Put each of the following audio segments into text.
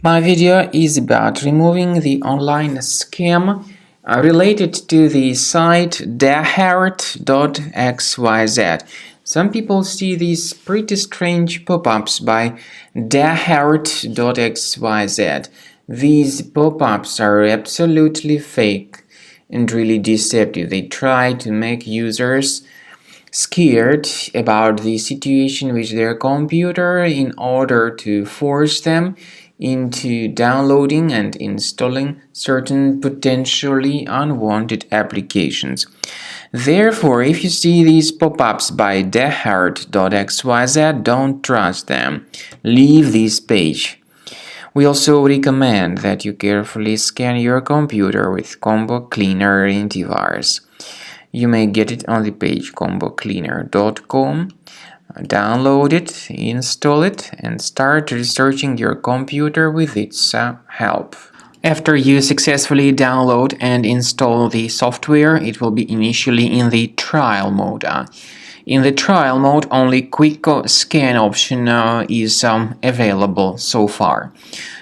My video is about removing the online scam related to the site Dahert.xyz. Some people see these pretty strange pop-ups by Dahert.xyz. These pop-ups are absolutely fake and really deceptive. They try to make users scared about the situation with their computer in order to force them into downloading and installing certain potentially unwanted applications. Therefore, if you see these pop-ups by Dahert.xyz, don't trust them. Leave this page. We also recommend that you carefully scan your computer with Combo Cleaner antivirus. You may get it on the page combocleaner.com. Download it, install it, and start researching your computer with its help. After you successfully download and install the software, it will be initially in the trial mode. In the trial mode, only quick scan option is available so far.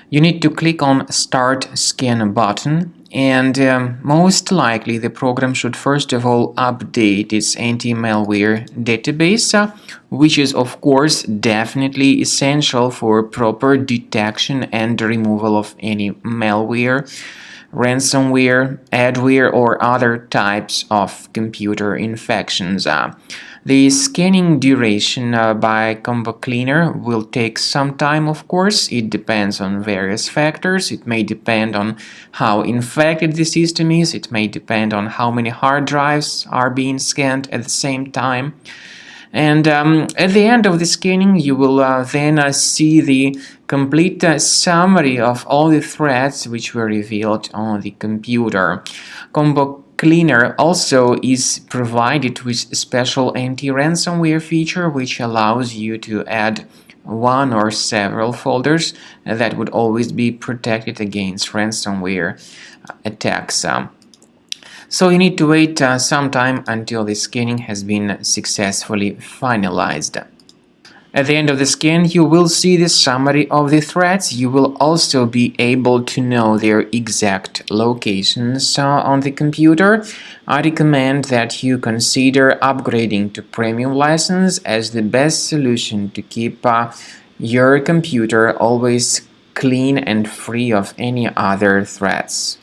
You need to click on Start Scan button, and most likely the program should first of all update its anti-malware database, which is of course definitely essential for proper detection and removal of any malware, ransomware, adware, or other types of computer infections. The scanning duration by Combo Cleaner will take some time, of course. It depends on various factors. It may depend on how infected the system is. It may depend on how many hard drives are being scanned at the same time. And at the end of the scanning, you will then see the complete summary of all the threats which were revealed on the computer. Combo Cleaner also is provided with a special anti-ransomware feature which allows you to add one or several folders that would always be protected against ransomware attacks. So you need to wait some time until the scanning has been successfully finalized. At the end of the scan, you will see the summary of the threats. You will also be able to know their exact locations on the computer. I recommend that you consider upgrading to premium license as the best solution to keep your computer always clean and free of any other threats.